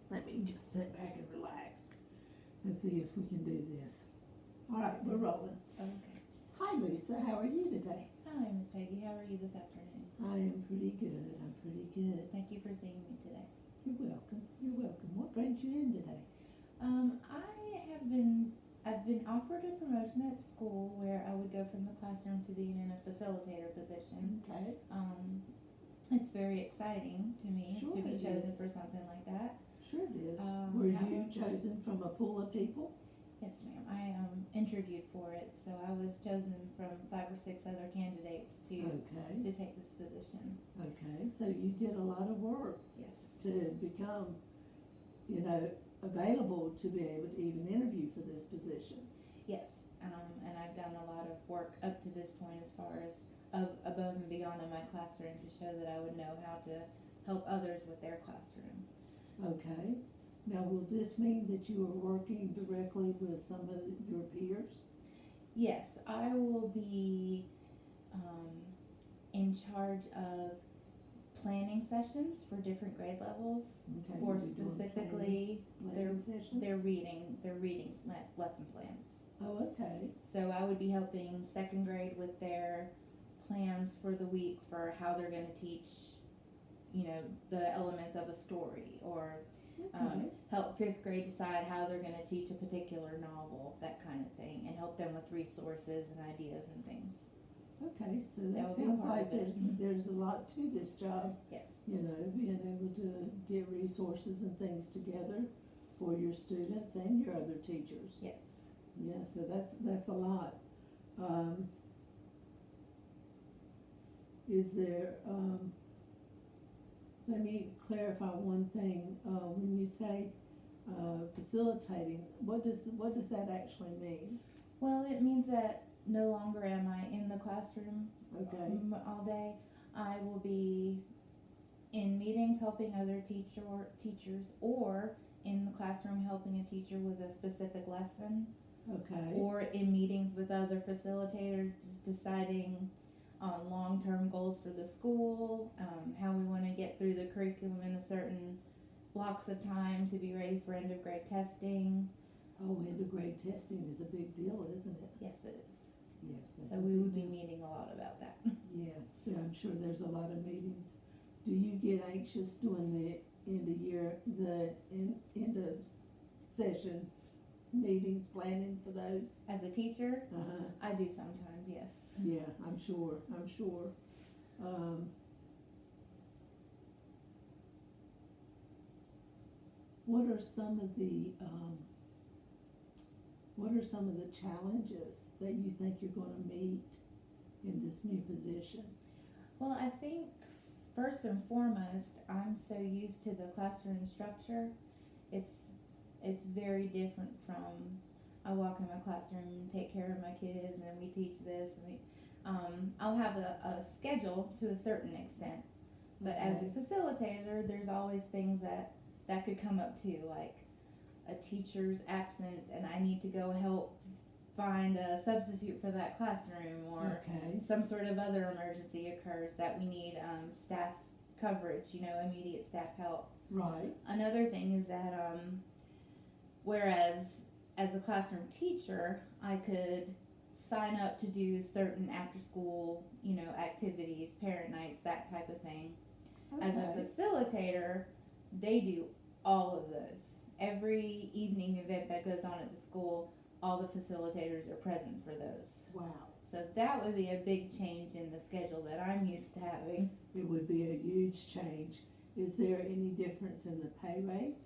Let me just sit back and relax and see if we can do this. All right, we're rolling. Okay. Hi, Lisa. How are you today? Hi, Miss Peggy. How are you this afternoon? I am pretty good. I'm pretty good. Thank you for seeing me today. You're welcome. You're welcome. What brings you in today? I've been offered a promotion at school where I would go from the classroom to being in a facilitator position. Okay. It's very exciting to me Sure to be it chosen is. for something like that. Sure it is. Um, Were how you about you? chosen from a pool of people? Yes, ma'am. I interviewed for it, so I was chosen from 5 or 6 other candidates to Okay. take this position. Okay. So you did a lot of work Yes. to become, available to be able to even interview for this position. Yes, and I've done a lot of work up to this point as far as above and beyond in my classroom to show that I would know how to help others with their classroom. Okay. Now, will this mean that you are working directly with some of your peers? Yes, I will be in charge of planning sessions for different grade levels Okay. for you'll be doing specifically planning sessions? their reading lesson plans. Oh, okay. So I would be helping second grade with their plans for the week for how they're going to teach, the elements of a story, or Okay. help fifth grade decide how they're going to teach a particular novel, that kind of thing, and help them with resources and ideas and things. Okay, so That that would be sounds part like of it. there's a lot to this job, Yes. being able to get resources and things together for your students and your other teachers. Yes. Yeah, so that's a lot. Is there, let me clarify one thing, when you say, facilitating, what does that actually mean? Well, it means that no longer am I in the classroom Okay, all day. I will be in meetings helping other teachers, or in the classroom helping a teacher with a specific lesson, okay, or in meetings with other facilitators deciding on long-term goals for the school, how we want to get through the curriculum in a certain blocks of time to be ready for end of grade testing. oh, end of grade testing is a big deal, isn't it? Yes, it is. Yes, that's So a we big would be deal. meeting a lot about that. Yeah, I'm sure there's a lot of meetings. Do you get anxious doing the end of year, end of session meetings, planning for those? As a teacher, Uh-huh, I do sometimes, yes. yeah, I'm sure. What are some of the, challenges that you think you're gonna meet in this new position? Well, I think first and foremost, I'm so used to the classroom structure. It's it's very different from I walk in my classroom, take care of my kids, and we teach this. I'll have a schedule to a certain extent, but as Okay. a facilitator, there's always things that could come up too, like a teacher's absent and I need to go help find a substitute for that classroom, or Okay, some sort of other emergency occurs that we need staff coverage, immediate staff help. right, Another thing is that whereas as a classroom teacher, I could sign up to do certain after school, activities, parent nights, that type of thing. As a okay, facilitator, they do all of those. Every evening event that goes on at the school, all the facilitators are present for those. wow. So that would be a big change in the schedule that I'm used to having. It would be a huge change. Is there any difference in the pay rates?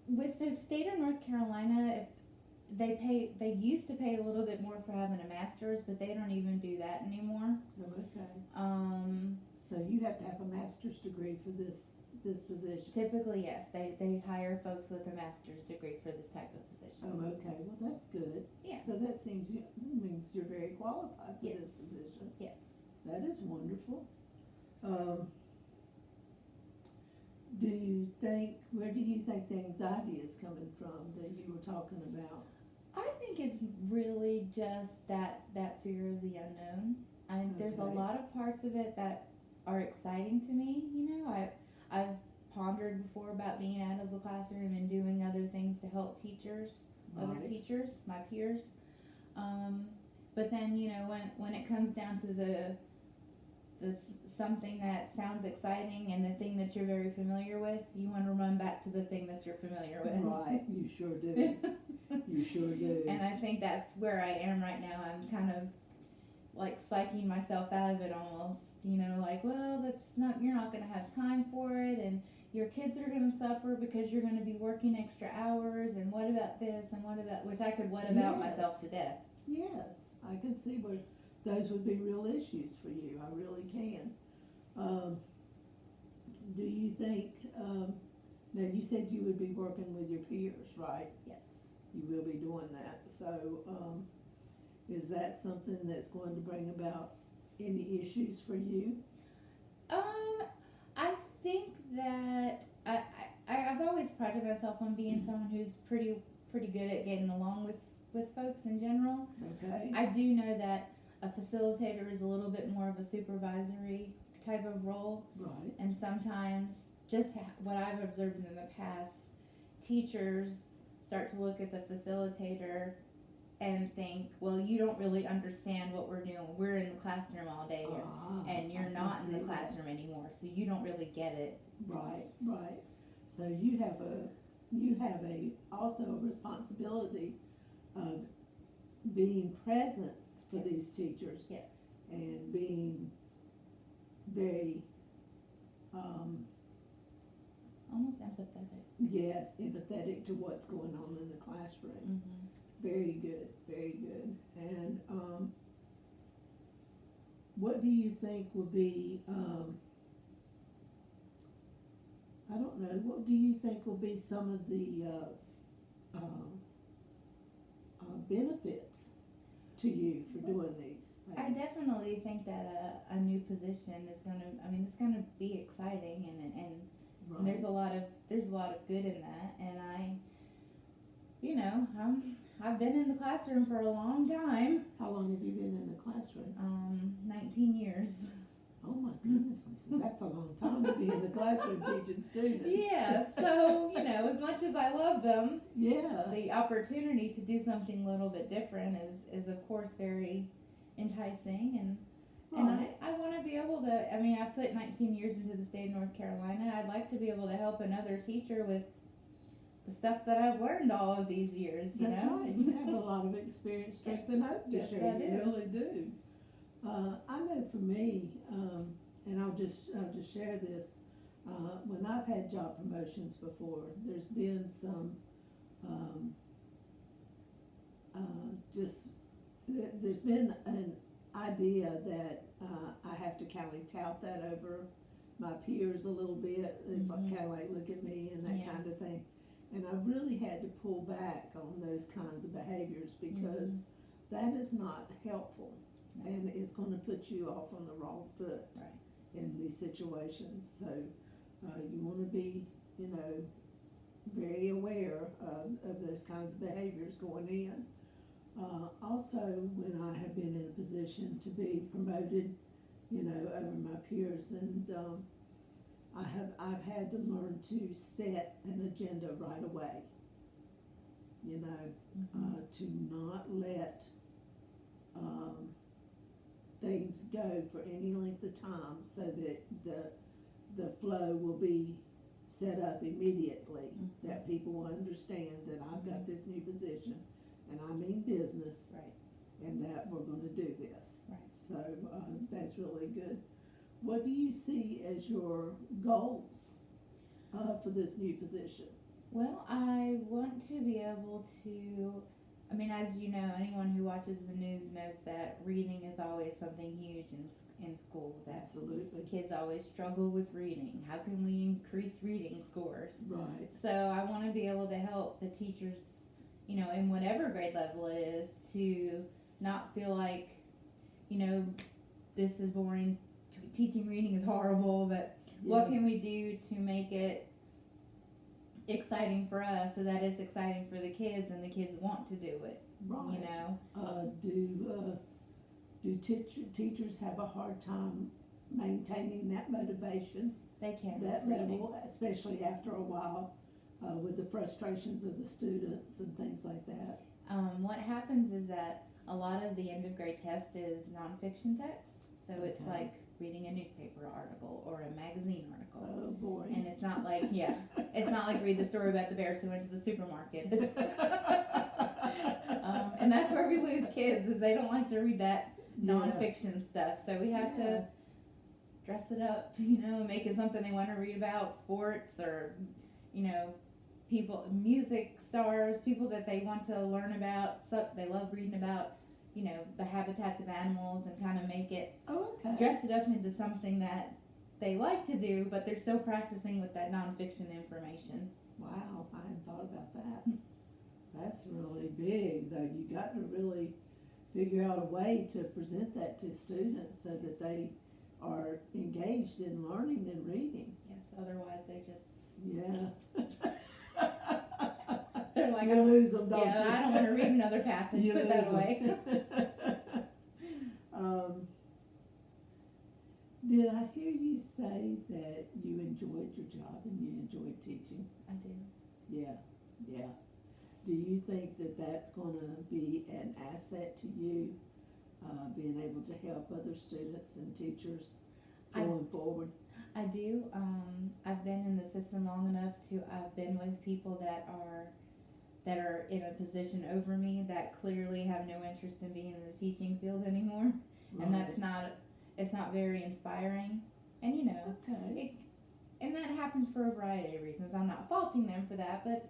With the state of North Carolina, if they used to pay a little bit more for having a master's, but they don't even do that anymore. Oh, okay. Um, So you have to have a master's degree for this position? Typically, yes, they hire folks with a master's degree for this type of position. Oh, okay, well, that's good. Yeah. So that means you're very qualified for Yes. this position. Yes. That is wonderful. Where do you think the anxiety is coming from that you were talking about? I think it's really just that fear of the unknown. I think there's a Okay. lot of parts of it that are exciting to me. I've before about being out of the classroom and doing other things to help teachers, other Right. teachers, my peers. But then, you know, when it comes down to something that sounds exciting and the thing that you're very familiar with, you want to run back to the thing that you're familiar with. Right, you sure do. You sure do. And I think that's where I am right now. I'm kind of like psyching myself out of it almost, you know, like, well, you're not going to have time for it, and your kids are going to suffer because you're going to be working extra hours, and what about this, and which I could what about Yes. myself to death. Yes, I can see where those would be real issues for you. I really can. Do you think, now you said you would be working with your peers, right? Yes. You will be doing that. So, is that something that's going to bring about any issues for you? I think that I've always prided myself on being someone who's pretty good at getting along with folks in general. Okay. I do know that a facilitator is a little bit more of a supervisory type of role, Right. and sometimes what I've observed in the past, teachers start to look at the facilitator and think, well, you don't really understand what we're doing. We're in the classroom all day here, and I you're can not in see the that. classroom anymore, so you don't really get it. Right, right. So you have also a responsibility of being present for Yes. these teachers Yes. and being very, Almost empathetic. yes, empathetic to what's going on in the classroom. Mm-hmm. Very good, very good. And, what do you think would be, I don't know, what do you think will be some of the, benefits to you for doing these things? I definitely think that a new position is it's gonna be exciting, and Right. there's a lot of good in that, and I've been in the classroom for a long time, How long have you been in the classroom? 19 years. Oh my goodness, Lisa, that's a long time to be in the classroom teaching students. Yeah, so as much as I love them, Yeah, the opportunity to do something a little bit different is of course very enticing, and right. I want to be able to, I put 19 years into the state of North Carolina. I'd like to be able to help another teacher with the stuff that I've learned all of these years, you That's know? right, you have a lot of experience, strength, and hope to Yes, share, I you do. really do. I know for me, and I'll just share this, when I've had job promotions before, there's been some, there's been an idea that, I have to kind of tout that over my peers a little bit. It's like, Mhm. kind of like, look at me and that Yeah. kind of thing. And I've really had to pull back on those kinds of behaviors because that is not helpful. No. And it's gonna put you off on the wrong foot. Right. In these situations. So, you wanna be, very aware of those kinds of behaviors going in. Also, when I have been in a position to be promoted, over my peers, and, I've had to learn to set an agenda right away. To not let, things go for any length of time so that the flow will be set up immediately, that people will understand that I've got this new position and I mean business. Right. And that we're gonna do this. Right. So, that's really good. What do you see as your goals, for this new position? Well, I want to be able to, as you know, anyone who watches the news knows that reading is always something huge in school, that Absolutely. kids always struggle with reading. How can we increase reading scores? Right. So I want to be able to help the teachers, in whatever grade level it is, to not feel like, this is boring, teaching reading is horrible, but what can we do to make it exciting for us so that it's exciting for the kids and the kids want to do it, Right. Do teachers have a hard time maintaining that motivation They can that with reading. level, especially after a while, with the frustrations of the students and things like that. What happens is that a lot of the end of grade test is nonfiction text, so it's Okay. like reading a newspaper article or a magazine article. Oh, boring. And it's not like, yeah, it's not like read the story about the bears who went to the supermarket. And that's where we lose kids, is they don't like to read that nonfiction stuff. So we have to dress it up, make it something they want to read about, sports or, people, music stars, people that they want to learn about, stuff they love reading about, the habitats of animals, and kind of make it, Oh, okay. dress it up into something that they like to do, but they're still practicing with that nonfiction information. Wow, I hadn't thought about that. That's really big, though. You got to really figure out a way to present that to students so that they are engaged in learning and reading. Yes, otherwise they just, Yeah. they're like, you lose them, don't you? yeah, I don't want to read another passage, You put lose that 'em. away. Did I hear you say that you enjoyed your job and you enjoyed teaching? I do. Yeah. Do you think that that's going to be an asset to you, being able to help other students and teachers going forward? I do. I've been in the system long enough I've been with people that are in a position over me that clearly have no interest in being in the teaching field anymore. And it's not very inspiring. And Okay. and that happens for a variety of reasons. I'm not faulting them for that, but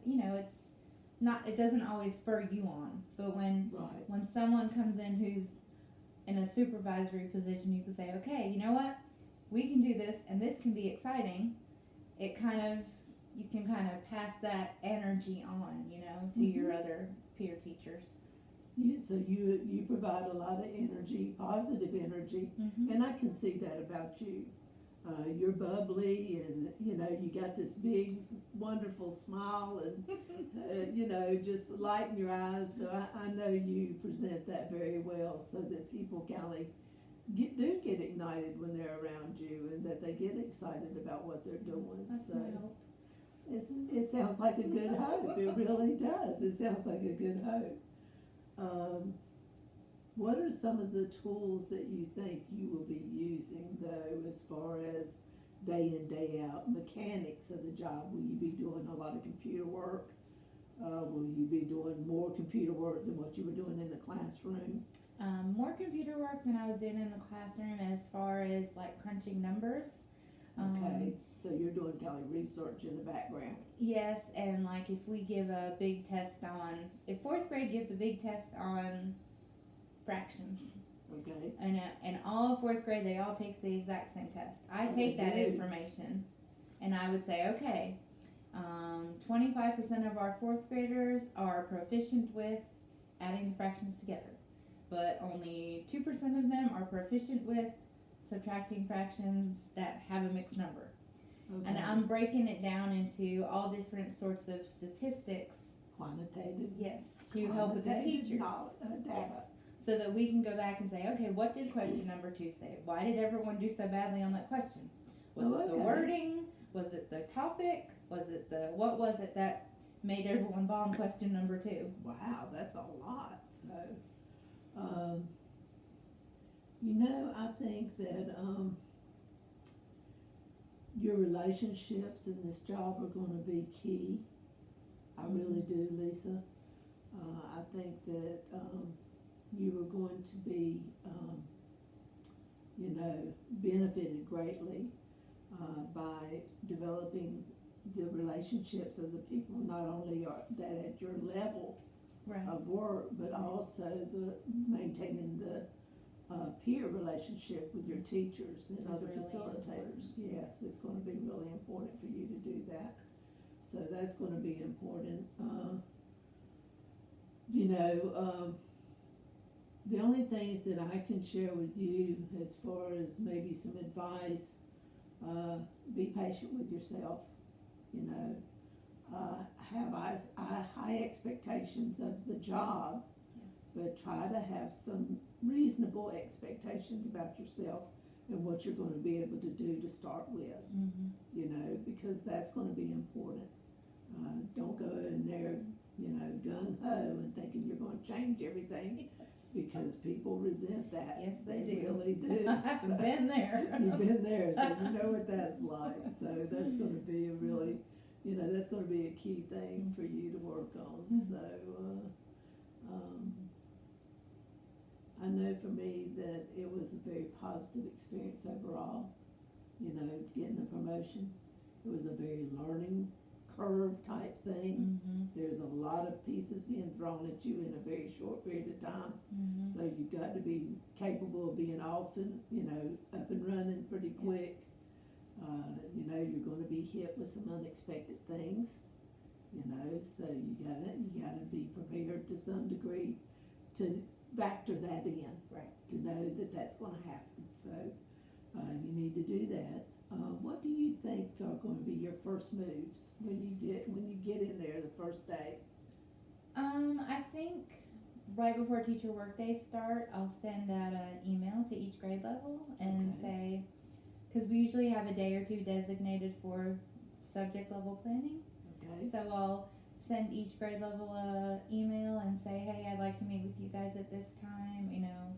it doesn't always spur you on. But when someone comes in who's in a supervisory position, you can say, okay, you know what? We can do this, and this can be exciting. You can kind of pass that energy on, to your other peer teachers. So you provide a lot of energy, positive energy, Mm-hmm. and I can see that about you. You're bubbly, and you got this big, wonderful smile, and just light in your eyes. So I know you present that very well, so that people kind of do get ignited when they're around you, and that they get excited about what they're doing. That's So my hope. it sounds like a good hope. It really does. It sounds like a good hope. What are some of the tools that you think you will be using, though, as far as day in, day out mechanics of the job? Will you be doing a lot of computer work? Will you be doing more computer work than what you were doing in the classroom? More computer work than I was doing in the classroom, as far as like crunching numbers. Okay, so you're doing kind of research in the background. Yes, and like if we give a big test if fourth grade gives a big test on fractions, Okay. and all of fourth grade, they all take the exact same test. I Oh, take they that do. information, and I would say, okay, 25% of our fourth graders are proficient with adding fractions together, but only 2% of them are proficient with subtracting fractions that have a mixed number. Okay. And I'm breaking it down into all different sorts of statistics, Quantitative. yes, to help with the Quantitative teachers. data. Yes. So that we can go back and say, okay, what did question number 2 say? Why did everyone do so badly on that question? Was it the Okay. wording? Was it the topic? What was it that made everyone bomb question number 2? Wow, that's a lot. So, I think that your relationships in this job are going to be key. I really do, Lisa. I think that you are going to be, benefited greatly by developing the relationships of the people, not only are that at your level Right. of work, but also maintaining the peer relationship with your teachers and Which is other really facilitators. Yes, it's going to be really important for you to do that. So that's going to be important. The only things that I can share with you as far as maybe some advice, be patient with yourself, have high expectations of the job, Yes. but try to have some reasonable expectations about yourself and what you're gonna be able to do to start with, Mhm. you know, because that's gonna be important. Don't go in there, you know, gung ho and thinking you're gonna change everything, because people resent that. Yes, they do. really do. I've So- been there. You've been there, so you know what that's like. So that's gonna be a really, you know, that's gonna be a key thing for you to work on. So, I know for me that it was a very positive experience overall, you know, getting a promotion. It was a very learning curve type thing. Mhm. There's a lot of pieces being thrown at you in a very short period of time. Mhm. So you've got to be capable of being off and, you know, up and running pretty quick. You know, you're gonna be hit with some unexpected things, you know, so you gotta be prepared to some degree to factor that in. Right. To know that that's gonna happen, so, you need to do that. What do you think are gonna be your first moves when you get in there the first day? I think right before teacher workdays start, I'll send out an email to each grade level and Okay. say, because we usually have a day or two designated for subject level planning. Okay, So I'll send each grade level a email and say, hey, I'd like to meet with you guys at this time. You know,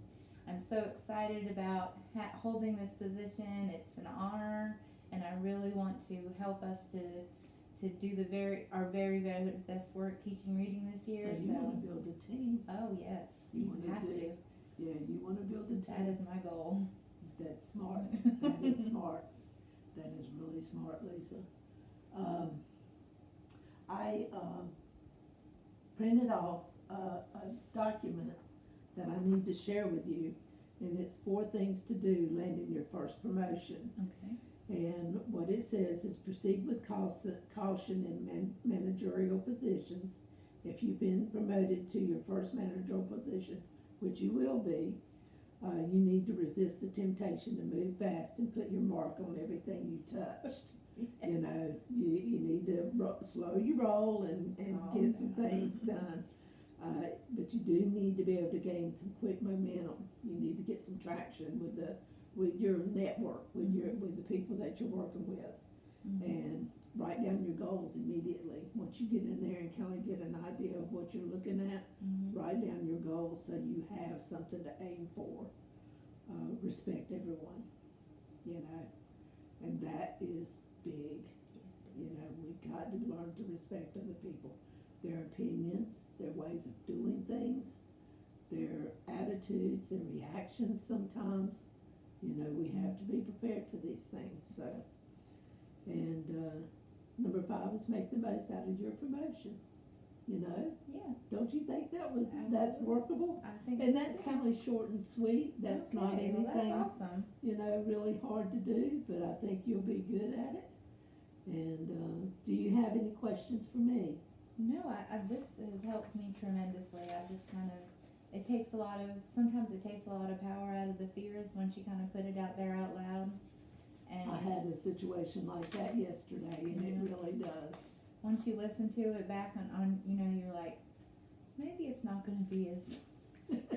I'm so excited about holding this position. It's an honor, and I really want to help us to do our very best work teaching reading this so year. you wanna build a team. Oh yes, You you wanna have do- to. Yeah, you wanna build a That team. is my goal. That's smart. That is smart. That is really smart, Lisa. I printed off a document that I need to share with you, and it's 4 things to do landing your first promotion. Okay. And what it says is proceed with caution in managerial positions. If you've been promoted to your first managerial position, which you will be, you need to resist the temptation to move fast and put your mark on everything you touched. You know, you need to slow your roll and get some things done. But you do need to be able to gain some quick momentum. You need to get some traction with your network, with the people that you're working with. Mhm. And write down your goals immediately. Once you get in there and kind of get an idea of what you're looking at, Mhm. write down your goals so you have something to aim for. Respect everyone, you know, and that is big. You know, we've got to learn to respect other people, their opinions, their ways of doing things, their attitudes, their reactions sometimes. You know, we have to be prepared for these things, so. And, number 5 is make the most out of your promotion, you know? Yeah. Don't you think that's Absolutely. workable? I think. And so, that's too. kind of short and sweet, that's not Okay, well, anything, that's awesome. you know, really hard to do, but I think you'll be good at it. And, do you have any questions for me? No, this has helped me tremendously. I just kind of, sometimes it takes a lot of power out of the fears once you kind of put it out there out loud. And I had a situation like that yesterday, and it Yeah. really does. once you listen to it back on, you know, you're like, maybe it's not going to be as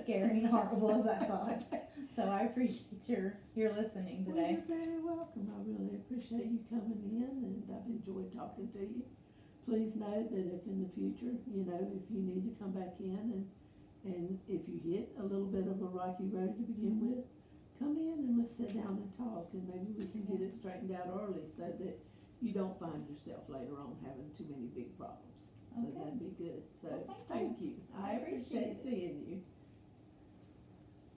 scary and horrible as I thought. So I appreciate your listening Well, today. you're very welcome. I really appreciate you coming in, and I've enjoyed talking to you. Please know that if in the future, you know, if you need to come back in and if you hit a little bit of a rocky road to begin with, come in and let's sit down and talk, and maybe we can get it straightened out early so that you don't find yourself later on having too many big problems. So Okay. that'd be good. So Well, thank thank you. I appreciate seeing you.